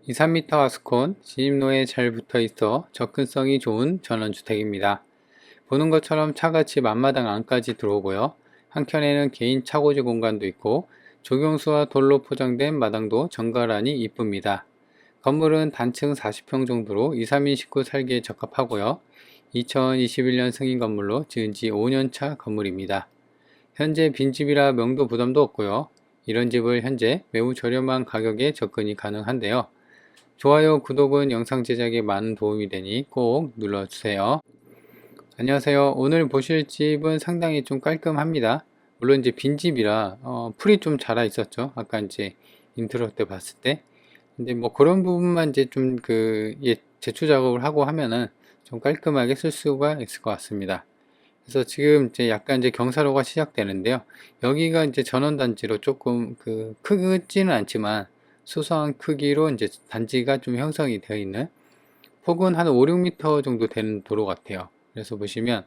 23m 하스콘, 진입로에 잘 붙어 있어 접근성이 좋은 전원주택입니다. 보는 것처럼 차가 집 앞마당 안까지 들어오고요. 한켠에는 개인 차고지 공간도 있고 조경수와 돌로 포장된 마당도 정갈하니 이쁩니다. 건물은 단층 40평 정도로 2, 3인 식구 살기에 적합하고요. 2021년 승인 건물로 지은 지 5년차 건물입니다. 현재 빈집이라 명도 부담도 없고요. 이런 집을 현재 매우 저렴한 가격에 접근이 가능한데요. 좋아요, 구독은 영상 제작에 많은 도움이 되니 꼭 눌러주세요. 안녕하세요. 오늘 보실 집은 상당히 좀 깔끔합니다. 물론 이제 빈집이라 풀이 좀 자라 있었죠. 아까 이제 인트로 때 봤을 때. 근데 뭐 그런 부분만 이제 좀 제초 작업을 하고 하면은 좀 깔끔하게 쓸 수가 있을 것 같습니다. 그래서 지금 이제 약간 이제 경사로가 시작되는데요. 여기가 이제 전원단지로 조금 크지는 않지만 소소한 크기로 이제 단지가 좀 형성이 되어 있는 폭은 한 5, 6m 정도 되는 도로 같아요. 그래서 보시면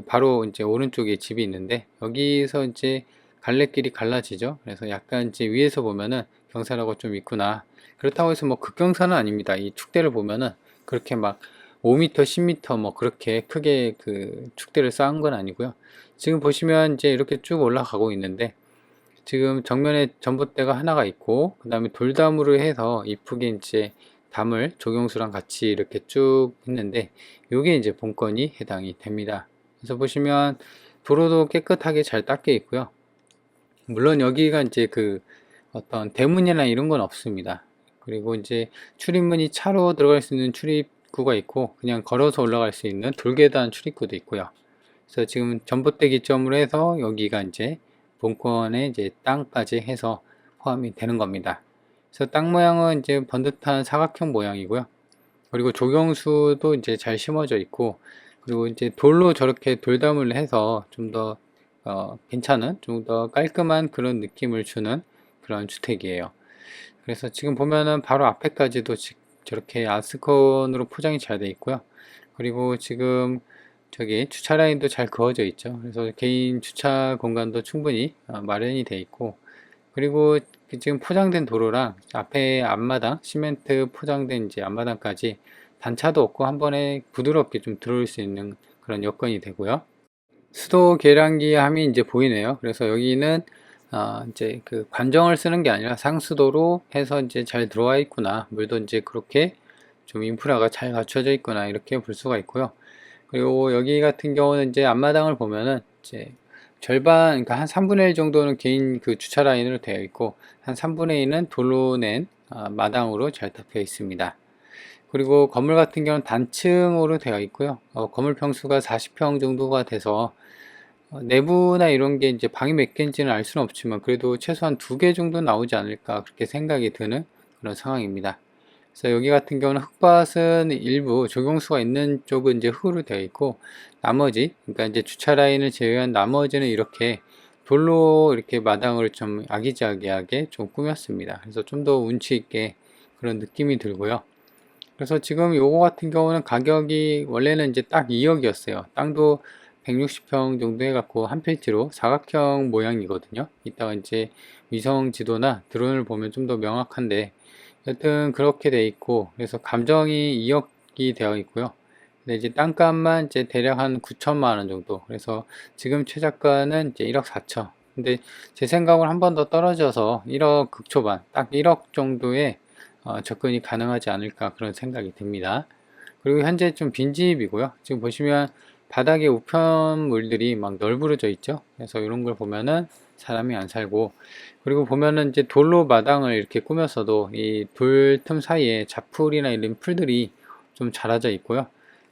바로 이제 오른쪽에 집이 있는데 여기서 이제 갈래길이 갈라지죠. 그래서 약간 이제 위에서 보면은 경사로가 좀 있구나. 그렇다고 해서 뭐 극경사는 아닙니다. 이 축대를 보면은 그렇게 막 5m, 10m 뭐 그렇게 크게 축대를 쌓은 건 아니고요. 지금 보시면 이제 이렇게 쭉 올라가고 있는데 지금 정면에 전봇대가 하나가 있고 그 다음에 돌담으로 해서 이쁘게 이제 담을 조경수랑 같이 이렇게 쭉 했는데 요게 이제 본건이 해당이 됩니다. 그래서 보시면 도로도 깨끗하게 잘 닦여 있고요. 물론 여기가 이제 어떤 대문이나 이런 건 없습니다. 그리고 이제 출입문이 차로 들어갈 수 있는 출입구가 있고 그냥 걸어서 올라갈 수 있는 돌계단 출입구도 있고요. 그래서 지금 전봇대 기점으로 해서 여기가 이제 본권의 이제 땅까지 해서 포함이 되는 겁니다. 그래서 땅 모양은 이제 번듯한 사각형 모양이고요. 그리고 조경수도 이제 잘 심어져 있고, 그리고 이제 돌로 저렇게 돌담을 해서 좀 더 괜찮은, 좀 더 깔끔한 그런 느낌을 주는 그런 주택이에요. 그래서 지금 보면은 바로 앞에까지도 저렇게 아스콘으로 포장이 잘 되어 있고요. 그리고 지금 저기 주차 라인도 잘 그어져 있죠. 그래서 개인 주차 공간도 충분히 마련이 되어 있고, 그리고 지금 포장된 도로랑 앞에 앞마당, 시멘트 포장된 이제 앞마당까지 단차도 없고 한 번에 부드럽게 좀 들어올 수 있는 그런 여건이 되고요. 수도 계량기 함이 이제 보이네요. 그래서 여기는 이제 관정을 쓰는 게 아니라 상수도로 해서 이제 잘 들어와 있구나. 물도 이제 그렇게 좀 인프라가 잘 갖춰져 있구나. 이렇게 볼 수가 있고요. 그리고 여기 같은 경우는 이제 앞마당을 보면은 이제 절반, 그러니까 한 3분의 1 정도는 개인 주차 라인으로 되어 있고, 한 3분의 2는 돌로 낸 마당으로 잘 덮여 있습니다. 그리고 건물 같은 경우는 단층으로 되어 있고요. 건물 평수가 40평 정도가 돼서 내부나 이런 게 이제 방이 몇 개인지는 알 수는 없지만 그래도 최소한 2개 정도 나오지 않을까 그렇게 생각이 드는 그런 상황입니다. 그래서 여기 같은 경우는 흙밭은 일부 조경수가 있는 쪽은 이제 흙으로 되어 있고 나머지 그러니까 이제 주차 라인을 제외한 나머지는 이렇게 돌로 이렇게 마당을 좀 아기자기하게 좀 꾸몄습니다. 그래서 좀 더 운치 있게 그런 느낌이 들고요. 그래서 지금 요거 같은 경우는 가격이 원래는 이제 딱 2억이었어요. 땅도 160평 정도 해갖고 한 필지로 사각형 모양이거든요. 이따가 이제 위성 지도나 드론을 보면 좀 더 명확한데 여튼 그렇게 돼 있고 그래서 감정이 2억이 되어 있고요. 근데 이제 땅값만 이제 대략 한 9천만 원 정도. 그래서 지금 최저가는 이제 1억 4천. 근데 제 생각은 한 번 더 떨어져서 1억 극초반, 딱 1억 정도에 접근이 가능하지 않을까 그런 생각이 듭니다. 그리고 현재 좀 빈집이고요. 지금 보시면 바닥에 우편물들이 막 널브러져 있죠. 그래서 이런 걸 보면은 사람이 안 살고, 그리고 보면은 이제 돌로 마당을 이렇게 꾸며서도 이 돌 틈 사이에 잡풀이나 이런 풀들이 좀 자라져 있고요.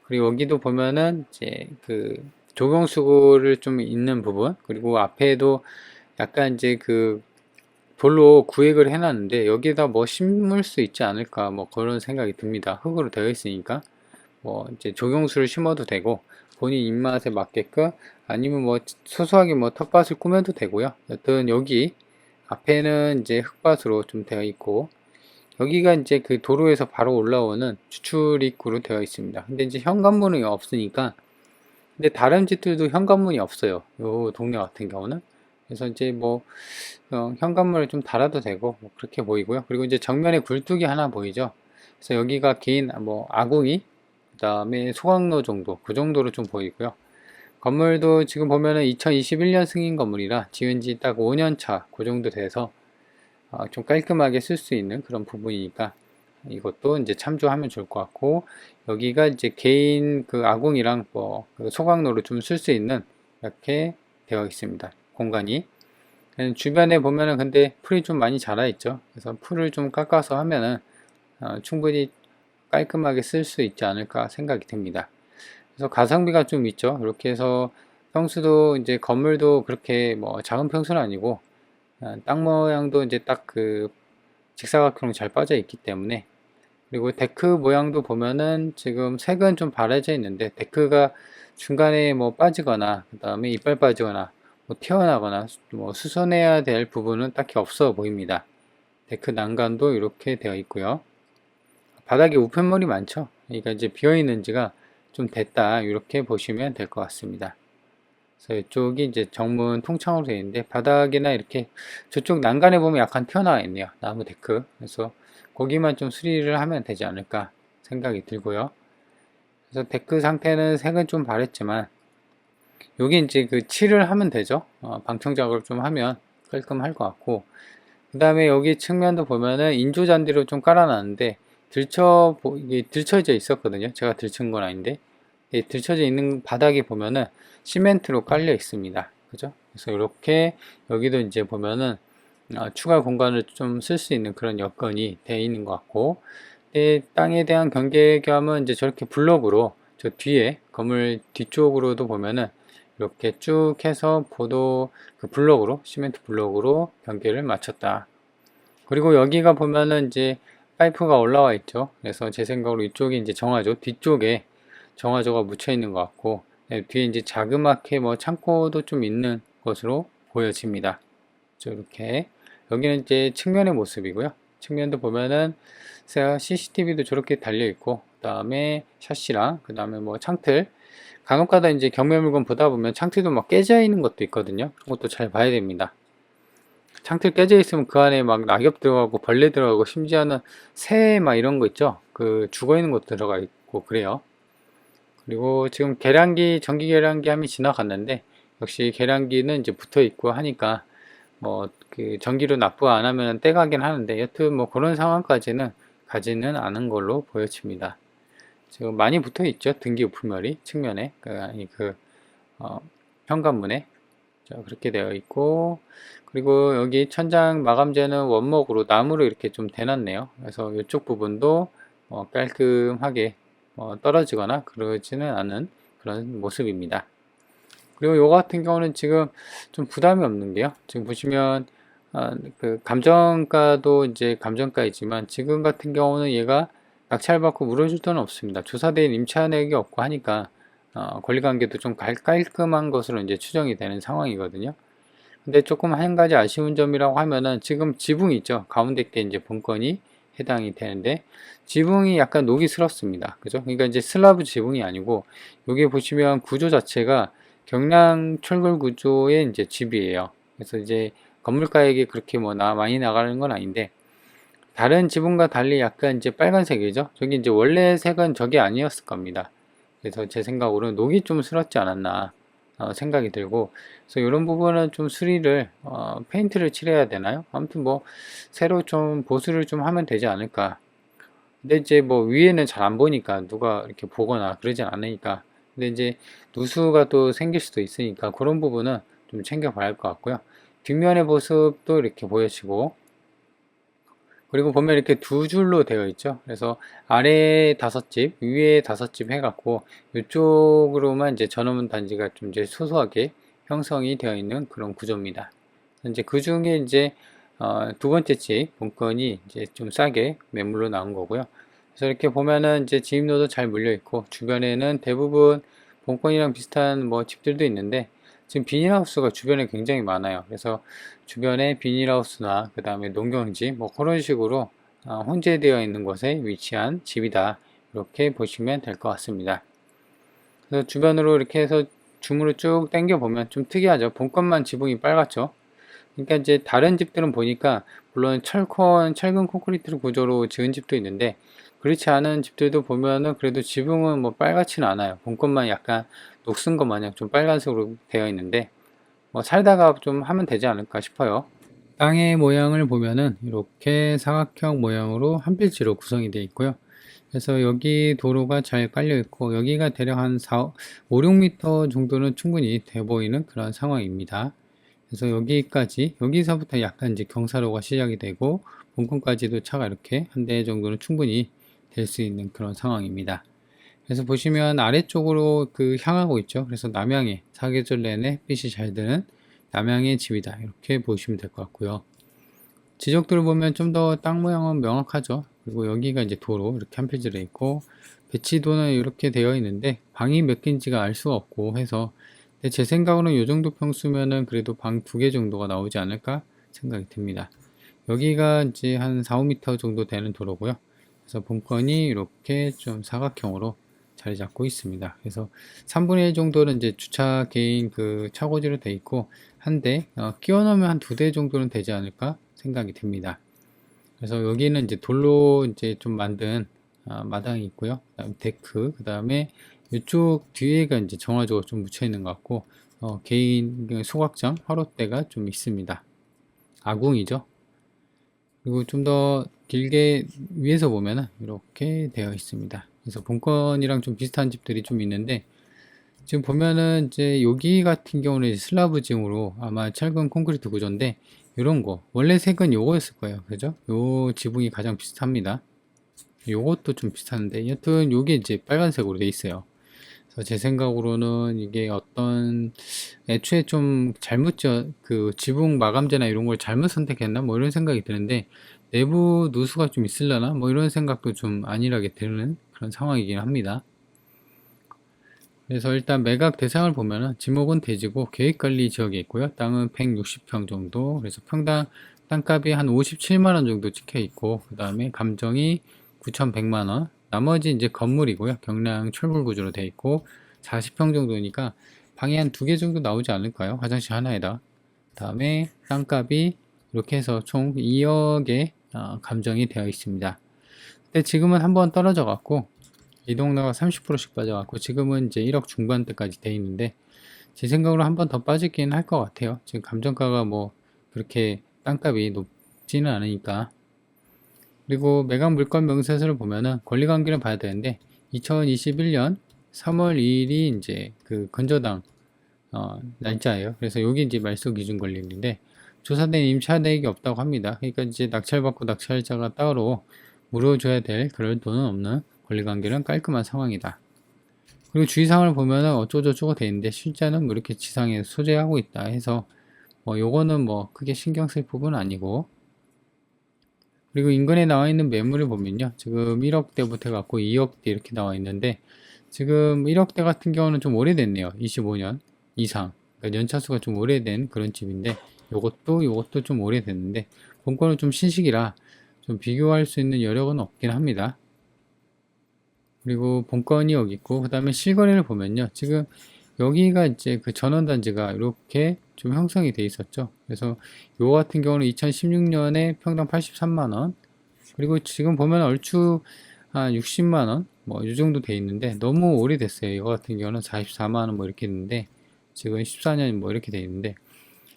그리고 여기도 보면은 이제 조경수를 좀 있는 부분, 그리고 앞에도 약간 이제 돌로 구획을 해놨는데 여기에다 뭐 심을 수 있지 않을까 뭐 그런 생각이 듭니다. 흙으로 되어 있으니까 뭐 이제 조경수를 심어도 되고 본인 입맛에 맞게끔 아니면 뭐 소소하게 뭐 텃밭을 꾸며도 되고요. 여튼 여기 앞에는 이제 흙밭으로 좀 되어 있고 여기가 이제 도로에서 바로 올라오는 추출입구로 되어 있습니다. 근데 이제 현관문이 없으니까 근데 다른 집들도 현관문이 없어요. 요 동네 같은 경우는 그래서 이제 뭐 현관문을 좀 달아도 되고 뭐 그렇게 보이고요. 그리고 이제 정면에 굴뚝이 하나 보이죠. 그래서 여기가 긴 뭐 아궁이, 그 다음에 소각로 정도, 그 정도로 좀 보이고요. 건물도 지금 보면은 2021년 승인 건물이라 지은 지 딱 5년 차, 그 정도 돼서 좀 깔끔하게 쓸 수 있는 그런 부분이니까 이것도 이제 참조하면 좋을 것 같고, 여기가 이제 개인 그 아궁이랑 뭐그 소각로를 좀 쓸 수 있는 이렇게 되어 있습니다. 공간이. 주변에 보면은 근데 풀이 좀 많이 자라 있죠. 그래서 풀을 좀 깎아서 하면은 충분히 깔끔하게 쓸 수 있지 않을까 생각이 듭니다. 그래서 가성비가 좀 있죠. 이렇게 해서 평수도 이제 건물도 그렇게 뭐 작은 평수는 아니고 땅 모양도 이제 딱 그 직사각형으로 잘 빠져 있기 때문에, 그리고 데크 모양도 보면은 지금 색은 좀 바래져 있는데 데크가 중간에 뭐 빠지거나 그 다음에 이빨 빠지거나 뭐 튀어나거나 뭐 수선해야 될 부분은 딱히 없어 보입니다. 데크 난간도 이렇게 되어 있고요. 바닥에 우편물이 많죠. 그러니까 이제 비어 있는 지가 좀 됐다, 이렇게 보시면 될 것 같습니다. 그래서 이쪽이 이제 정문 통창으로 되어 있는데 바닥이나 이렇게 저쪽 난간에 보면 약간 튀어나와 있네요. 나무 데크. 그래서 거기만 좀 수리를 하면 되지 않을까 생각이 들고요. 그래서 데크 상태는 색은 좀 바랬지만 여기 이제 그 칠을 하면 되죠. 방청 작업을 좀 하면 깔끔할 것 같고, 그 다음에 여기 측면도 보면은 인조 잔디로 좀 깔아놨는데 이게 들쳐져 있었거든요. 제가 들친 건 아닌데 들쳐져 있는 바닥이 보면은 시멘트로 깔려 있습니다. 그죠? 그래서 이렇게 여기도 이제 보면은 추가 공간을 좀 쓸 수 있는 그런 여건이 되어 있는 것 같고, 땅에 대한 경계감은 이제 저렇게 블럭으로 저 뒤에 건물 뒤쪽으로도 보면은 이렇게 쭉 해서 보도 그 블럭으로, 시멘트 블럭으로 경계를 맞췄다. 그리고 여기가 보면은 이제 파이프가 올라와 있죠. 그래서 제 생각으로 이쪽이 이제 정화조, 뒤쪽에 정화조가 묻혀 있는 것 같고, 뒤에 이제 자그맣게 뭐 창고도 좀 있는 것으로 보여집니다. 이렇게 여기는 이제 측면의 모습이고요. 측면도 보면은 CCTV도 저렇게 달려 있고, 그 다음에 샤시랑 그 다음에 뭐 창틀, 간혹가다 이제 경매 물건 보다 보면 창틀도 막 깨져 있는 것도 있거든요. 그런 것도 잘 봐야 됩니다. 창틀 깨져 있으면 그 안에 막 낙엽 들어가고 벌레 들어가고 심지어는 새 막 이런 거 있죠. 그 죽어 있는 것도 들어가 있고 그래요. 그리고 지금 계량기, 전기 계량기 함이 지나갔는데 역시 계량기는 이제 붙어 있고 하니까 뭐 그 전기로 납부 안 하면 떼가긴 하는데, 여튼 뭐 그런 상황까지는 가지는 않은 걸로 보여집니다. 지금 많이 붙어 있죠. 등기 우품열이 측면에 아니 어, 현관문에 그렇게 되어 있고, 그리고 여기 천장 마감재는 원목으로 나무로 이렇게 좀 대놨네요. 그래서 이쪽 부분도 깔끔하게 떨어지거나 그러지는 않은 그런 모습입니다. 그리고 요 같은 경우는 지금 좀 부담이 없는 게요. 지금 보시면 그 감정가도 이제 감정가이지만 지금 같은 경우는 얘가 낙찰받고 물어줄 돈은 없습니다. 조사대행 임차 내역이 없고 하니까 권리관계도 좀 깔끔한 것으로 이제 추정이 되는 상황이거든요. 근데 조금 한 가지 아쉬운 점이라고 하면은 지금 지붕이 있죠. 가운데 게 이제 본건이 해당이 되는데 지붕이 약간 녹이스럽습니다. 그죠? 그러니까 이제 슬라브 지붕이 아니고 여기 보시면 구조 자체가 경량 철골 구조의 이제 집이에요. 그래서 이제 건물가액이 그렇게 뭐 많이 나가는 건 아닌데 다른 지붕과 달리 약간 이제 빨간색이죠. 저기 이제 원래 색은 저게 아니었을 겁니다. 그래서 제 생각으로는 녹이 좀 슬었지 않았나 생각이 들고, 그래서 이런 부분은 좀 수리를 페인트를 칠해야 되나요? 아무튼 뭐 새로 좀 보수를 좀 하면 되지 않을까. 근데 이제 뭐 위에는 잘 안 보니까 누가 이렇게 보거나 그러진 않으니까, 근데 이제 누수가 또 생길 수도 있으니까 그런 부분은 좀 챙겨봐야 할 것 같고요. 뒷면의 모습도 이렇게 보여지고, 그리고 보면 이렇게 두 줄로 되어 있죠. 그래서 아래에 5집, 위에 5집 해갖고 이쪽으로만 이제 전원 단지가 좀 이제 소소하게 형성이 되어 있는 그런 구조입니다. 이제 그 중에 이제 두 번째 집 본건이 이제 좀 싸게 매물로 나온 거고요. 그래서 이렇게 보면은 이제 진입로도 잘 물려 있고 주변에는 대부분 본건이랑 비슷한 뭐 집들도 있는데 지금 비닐하우스가 주변에 굉장히 많아요. 그래서 주변에 비닐하우스나 그 다음에 농경지 뭐 그런 식으로 혼재되어 있는 곳에 위치한 집이다, 이렇게 보시면 될 것 같습니다. 그래서 주변으로 이렇게 해서 줌으로 쭉 당겨 보면 좀 특이하죠. 본건만 지붕이 빨갛죠. 그러니까 이제 다른 집들은 보니까 물론 철근 콘크리트 구조로 지은 집도 있는데 그렇지 않은 집들도 보면은 그래도 지붕은 뭐 빨갛지는 않아요. 본것만 약간 녹슨 것 마냥 좀 빨간색으로 되어 있는데 뭐 살다가 좀 하면 되지 않을까 싶어요. 땅의 모양을 보면은 이렇게 사각형 모양으로 한 필지로 구성이 되어 있고요. 그래서 여기 도로가 잘 깔려 있고 여기가 대략 한 5, 6m 정도는 충분히 돼 보이는 그런 상황입니다. 그래서 여기서부터 약간 이제 경사로가 시작이 되고 본kon까지도 차가 이렇게 한 대 정도는 충분히 될 수 있는 그런 상황입니다. 그래서 보시면 아래쪽으로 향하고 있죠. 그래서 남향에 사계절 내내 햇빛이 잘 드는 남향의 집이다. 이렇게 보시면 될 것 같고요. 지적도를 보면 좀 더 땅 모양은 명확하죠. 그리고 여기가 이제 도로 이렇게 한 페이지로 있고 배치도는 이렇게 되어 있는데 방이 몇 개인지가 알 수가 없고 해서 근데 제 생각으로는 이 정도 평수면은 그래도 방 2개 정도가 나오지 않을까 생각이 듭니다. 여기가 이제 한 4, 5m 정도 되는 도로고요. 그래서 본건이 이렇게 좀 사각형으로 자리 잡고 있습니다. 그래서 3분의 1 정도는 이제 주차 개인 차고지로 되어 있고 한 대 끼워 넣으면 한 2대 정도는 되지 않을까 생각이 듭니다. 그래서 여기는 이제 돌로 이제 좀 만든 마당이 있고요. 그다음 데크, 그 다음에 이쪽 뒤에가 이제 정화조가 좀 묻혀 있는 것 같고 개인 소각장 화롯대가 좀 있습니다. 아궁이죠. 그리고 좀 더 길게 위에서 보면은 이렇게 되어 있습니다. 그래서 본건이랑 좀 비슷한 집들이 좀 있는데 지금 보면은 이제 여기 같은 경우는 슬라브 층으로 아마 철근 콘크리트 구조인데 이런 거 원래 색은 요거였을 거예요. 그죠? 요 지붕이 가장 비슷합니다. 요것도 좀 비슷한데 여튼 요게 이제 빨간색으로 돼 있어요. 그래서 제 생각으로는 이게 어떤 애초에 좀 지붕 마감재나 이런 걸 잘못 선택했나 뭐 이런 생각이 드는데 내부 누수가 좀 있으려나 뭐 이런 생각도 좀 안일하게 드는 그런 상황이긴 합니다. 그래서 일단 매각 대상을 보면은 지목은 대지고 계획관리 지역에 있고요. 땅은 160평 정도. 그래서 평당 땅값이 한 57만원 정도 찍혀 있고, 그 다음에 감정이 9,100만원. 나머지 이제 건물이고요. 경량 철골 구조로 되어 있고, 40평 정도니까 방이 한 2개 정도 나오지 않을까요? 화장실 하나에다. 그 다음에 땅값이 이렇게 해서 총 2억에 감정이 되어 있습니다. 근데 지금은 한번 떨어져 갖고, 이동료가 30%씩 빠져갖고 지금은 이제 1억 중반대까지 돼 있는데 제 생각으로 한 번 더 빠지긴 할 것 같아요. 지금 감정가가 뭐 그렇게 땅값이 높지는 않으니까. 그리고 매각 물건 명세서를 보면은 권리관계를 봐야 되는데 2021년 3월 2일이 이제 건저당 날짜예요. 그래서 여기 이제 말소 기준 권리인데 조사된 임차대액이 없다고 합니다. 그러니까 이제 낙찰받고 낙찰자가 따로 물어줘야 될 그럴 돈은 없는 권리관계는 깔끔한 상황이다. 그리고 주의사항을 보면은 어쩌고저쩌고 돼 있는데 실제는 뭐 이렇게 지상에 소재하고 있다 해서 뭐 요거는 뭐 크게 신경 쓸 부분은 아니고 그리고 인근에 나와 있는 매물을 보면요 지금 1억대부터 해갖고 2억대 이렇게 나와 있는데 지금 1억대 같은 경우는 좀 오래됐네요. 25년 이상 그러니까 연차수가 좀 오래된 그런 집인데 요것도 좀 오래됐는데 본건은 좀 신식이라 좀 비교할 수 있는 여력은 없긴 합니다. 그리고 본건이 여기 있고 그 다음에 실거래를 보면요 지금 여기가 이제 전원단지가 이렇게 좀 형성이 돼 있었죠. 그래서 요 같은 경우는 2016년에 평당 83만원 그리고 지금 보면 얼추 한 60만원 뭐 이 정도 돼 있는데 너무 오래됐어요. 이거 같은 경우는 44만원 뭐 이렇게 있는데 지금 14년 뭐 이렇게 돼 있는데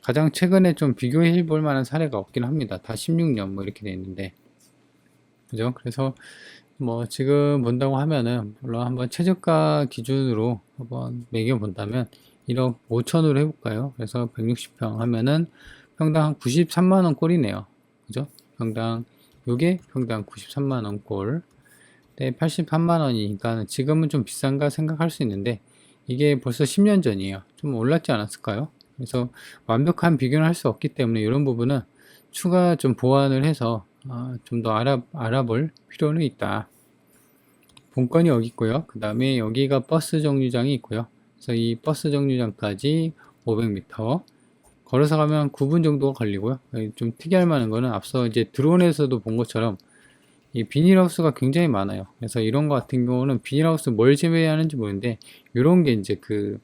가장 최근에 좀 비교해 볼 만한 사례가 없긴 합니다. 다 16년 뭐 이렇게 돼 있는데 그죠? 그래서 뭐 지금 본다고 하면은 물론 한번 최저가 기준으로 한번 매겨 본다면 1억 5천으로 해볼까요? 그래서 160평 하면은 평당 한 93만원 꼴이네요. 그죠? 요게 평당 93만원 꼴. 네, 83만원이니까 지금은 좀 비싼가 생각할 수 있는데 이게 벌써 10년 전이에요. 좀 올랐지 않았을까요? 그래서 완벽한 비교는 할 수 없기 때문에 이런 부분은 추가 좀 보완을 해서 좀 더 알아볼 필요는 있다. 본건이 여기 있고요. 그 다음에 여기가 버스 정류장이 있고요. 그래서 이 버스 정류장까지 500m 걸어서 가면 9분 정도가 걸리고요. 좀 특이할 만한 거는 앞서 이제 드론에서도 본 것처럼 이 비닐하우스가 굉장히 많아요. 그래서 이런 거 같은 경우는 비닐하우스 뭘 제외하는지 모르는데 이런 게 이제 그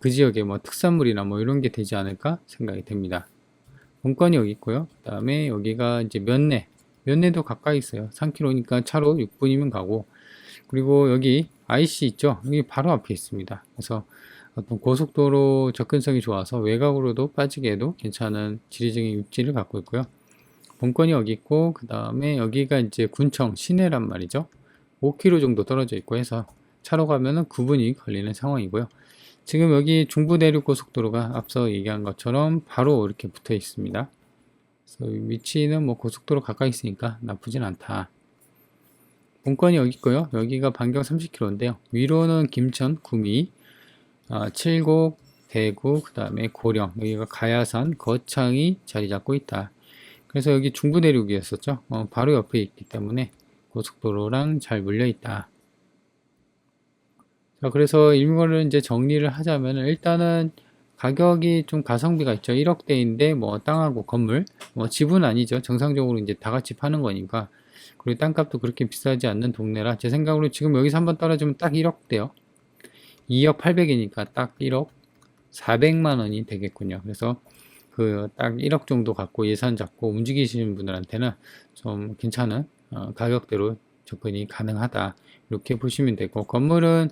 지역에 뭐 특산물이나 뭐 이런 게 되지 않을까 생각이 됩니다. 본건이 여기 있고요. 그 다음에 여기가 이제 면내도 가까이 있어요. 3km니까 차로 6분이면 가고, 그리고 여기 IC 있죠? 여기 바로 앞에 있습니다. 그래서 어떤 고속도로 접근성이 좋아서 외곽으로도 빠지게 해도 괜찮은 지리적인 입지를 갖고 있고요. 본건이 여기 있고, 그 다음에 여기가 이제 군청 시내란 말이죠. 5km 정도 떨어져 있고 해서 차로 가면은 9분이 걸리는 상황이고요. 지금 여기 중부내륙고속도로가 앞서 얘기한 것처럼 바로 이렇게 붙어 있습니다. 그래서 위치는 뭐 고속도로 가까이 있으니까 나쁘진 않다. 본건이 여기 있고요. 여기가 반경 30km인데요. 위로는 김천, 구미, 칠곡, 대구, 그 다음에 고령, 여기가 가야산, 거창이 자리 잡고 있다. 그래서 여기 중부내륙이었었죠. 바로 옆에 있기 때문에 고속도로랑 잘 물려 있다. 자, 그래서 이거를 이제 정리를 하자면 일단은 가격이 좀 가성비가 있죠. 1억대인데 뭐 땅하고 건물, 뭐 집은 아니죠. 정상적으로 이제 다 같이 파는 거니까. 그리고 땅값도 그렇게 비싸지 않는 동네라 제 생각으로 지금 여기서 한번 떨어지면 딱 1억대요. 2억 8백이니까 딱 1억 400만 원이 되겠군요. 그래서 그 딱 1억 정도 갖고 예산 잡고 움직이시는 분들한테는 좀 괜찮은 가격대로 접근이 가능하다. 이렇게 보시면 되고, 건물은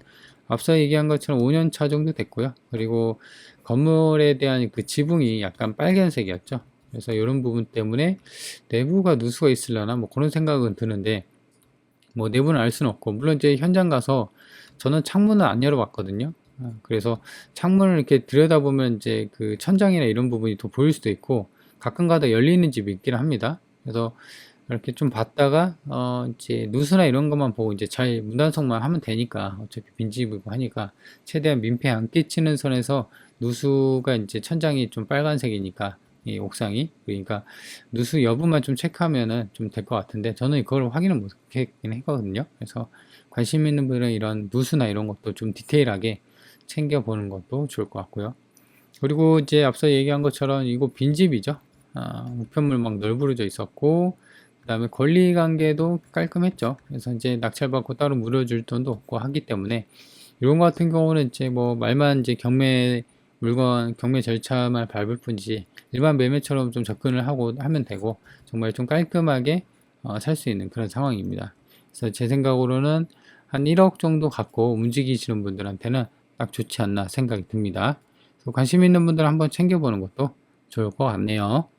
앞서 얘기한 것처럼 5년 차 정도 됐고요. 그리고 건물에 대한 그 지붕이 약간 빨간색이었죠. 그래서 이런 부분 때문에 내부가 누수가 있으려나 뭐 그런 생각은 드는데, 뭐 내부는 알 수는 없고, 물론 이제 현장 가서 저는 창문을 안 열어봤거든요. 그래서 창문을 이렇게 들여다보면 이제 그 천장이나 이런 부분이 더 보일 수도 있고, 가끔가다 열리는 집이 있긴 합니다. 그래서 이렇게 좀 봤다가 이제 누수나 이런 것만 보고 이제 잘 문단속만 하면 되니까, 어차피 빈집이고 하니까 최대한 민폐 안 끼치는 선에서, 누수가 이제 천장이 좀 빨간색이니까 이 옥상이, 그러니까 누수 여부만 좀 체크하면은 좀 될 것 같은데, 저는 그걸 확인을 못 했긴 했거든요. 그래서 관심 있는 분들은 이런 누수나 이런 것도 좀 디테일하게 챙겨보는 것도 좋을 것 같고요. 그리고 이제 앞서 얘기한 것처럼 이거 빈집이죠. 우편물 막 널브러져 있었고, 그 다음에 권리관계도 깔끔했죠. 그래서 이제 낙찰받고 따로 물어줄 돈도 없고 하기 때문에, 이런 거 같은 경우는 이제 뭐 말만 이제 경매 절차만 밟을 뿐이지 일반 매매처럼 좀 접근을 하고 하면 되고, 정말 좀 깔끔하게 살 수 있는 그런 상황입니다. 그래서 제 생각으로는 한 1억 정도 갖고 움직이시는 분들한테는 딱 좋지 않나 생각이 듭니다. 그래서 관심 있는 분들 한번 챙겨보는 것도 좋을 것 같네요.